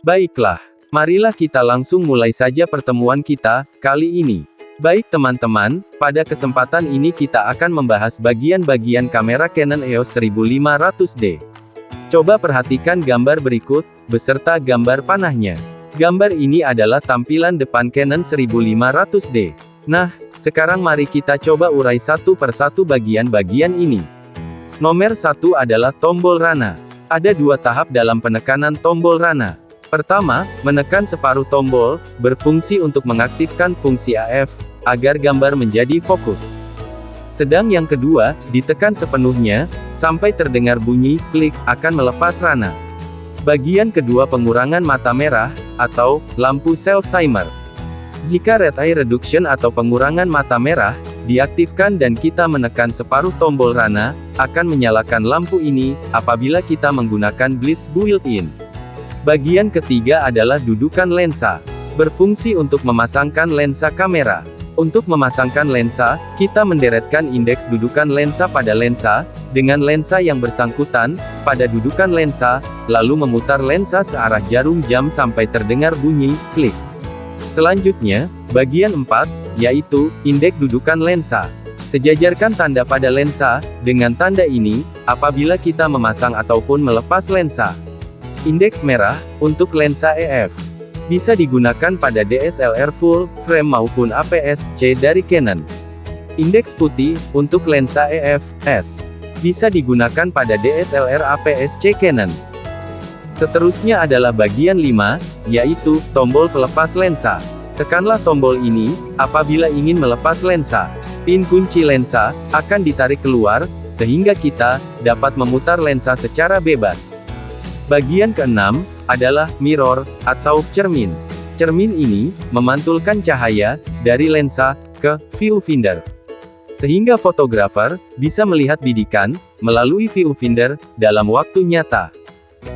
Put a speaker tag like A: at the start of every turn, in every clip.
A: Baiklah, marilah kita langsung mulai saja pertemuan kita kali ini. Baik teman-teman, pada kesempatan ini kita akan membahas bagian-bagian kamera Canon EOS 1500D. Coba perhatikan gambar berikut, beserta gambar panahnya. Gambar ini adalah tampilan depan Canon 1500D. Nah, sekarang mari kita coba urai satu persatu bagian-bagian ini. Nomor 1 adalah tombol rana. Ada dua tahap dalam penekanan tombol rana. Pertama, menekan separuh tombol, berfungsi untuk mengaktifkan fungsi AF, agar gambar menjadi fokus. Sedang yang kedua, ditekan sepenuhnya, sampai terdengar bunyi, klik, akan melepas rana. Bagian kedua pengurangan mata merah, atau, lampu self-timer. Jika red eye reduction atau pengurangan mata merah, diaktifkan dan kita menekan separuh tombol rana, akan menyalakan lampu ini, apabila kita menggunakan blitz built-in. Bagian ketiga adalah dudukan lensa. Berfungsi untuk memasangkan lensa kamera. Untuk memasangkan lensa, kita menderetkan indeks dudukan lensa pada lensa, dengan lensa yang bersangkutan, pada dudukan lensa, lalu memutar lensa searah jarum jam sampai terdengar bunyi, klik. Selanjutnya, bagian 4, yaitu, indeks dudukan lensa. Sejajarkan tanda pada lensa, dengan tanda ini, apabila kita memasang ataupun melepas lensa. Indeks merah, untuk lensa EF. Bisa digunakan pada DSLR full frame maupun APS-C dari Canon. Indeks putih, untuk lensa EF/S. Bisa digunakan pada DSLR APS-C Canon. Seterusnya adalah bagian 5, yaitu, tombol pelepas lensa. Tekanlah tombol ini, apabila ingin melepas lensa. Pin kunci lensa, akan ditarik keluar, sehingga kita, dapat memutar lensa secara bebas. Bagian keenam, adalah, mirror, atau, cermin. Cermin ini, memantulkan cahaya, dari lensa, ke, viewfinder. Sehingga fotografer, bisa melihat bidikan, melalui viewfinder, dalam waktu nyata.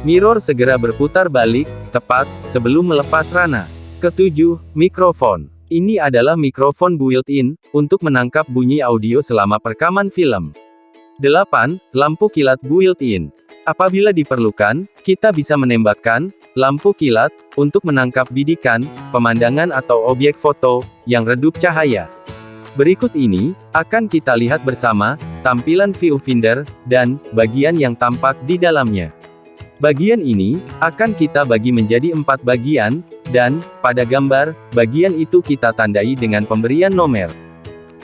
A: Mirror segera berputar balik, tepat, sebelum melepas rana. Ketujuh, mikrofon. Ini adalah mikrofon built-in, untuk menangkap bunyi audio selama perekaman film. 8. Lampu kilat built-in. Apabila diperlukan, kita bisa menembakkan lampu kilat untuk menangkap bidikan, pemandangan atau objek foto yang redup cahaya. Berikut ini akan kita lihat bersama tampilan viewfinder dan bagian yang tampak di dalamnya. Bagian ini akan kita bagi menjadi 4 bagian, dan pada gambar bagian itu kita tandai dengan pemberian nomor.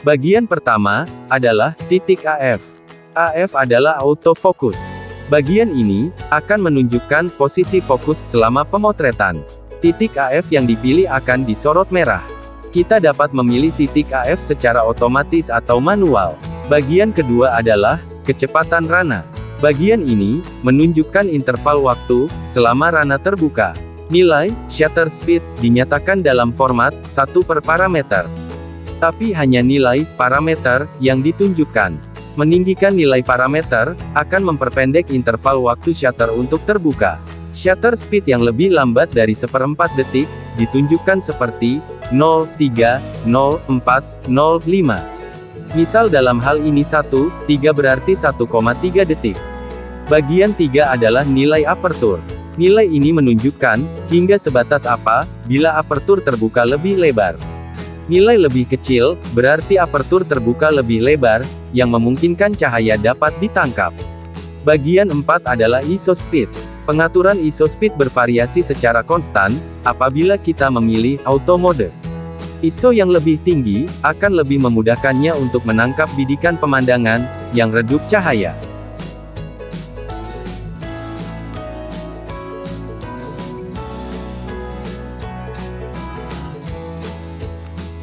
A: Bagian pertama adalah titik AF. AF adalah autofocus. Bagian ini akan menunjukkan posisi fokus selama pemotretan. Titik AF yang dipilih akan disorot merah. Kita dapat memilih titik AF secara otomatis atau manual. Bagian kedua adalah kecepatan rana. Bagian ini menunjukkan interval waktu selama rana terbuka. Nilai shutter speed dinyatakan dalam format 1 per parameter. Tapi hanya nilai parameter yang ditunjukkan. Meninggikan nilai parameter, akan memperpendek interval waktu shutter untuk terbuka. Shutter speed yang lebih lambat dari 1/4 detik, ditunjukkan seperti 0,3, 0,4, 0,5. Misal dalam hal ini 1,3 berarti 1,3 detik. Bagian 3 adalah nilai aperture. Nilai ini menunjukkan, hingga sebatas apa, bila aperture terbuka lebih lebar. Nilai lebih kecil, berarti aperture terbuka lebih lebar, yang memungkinkan cahaya dapat ditangkap. Bagian 4 adalah ISO speed. Pengaturan ISO speed bervariasi secara konstan, apabila kita memilih auto mode. ISO yang lebih tinggi, akan lebih memudahkannya untuk menangkap bidikan pemandangan, yang redup cahaya.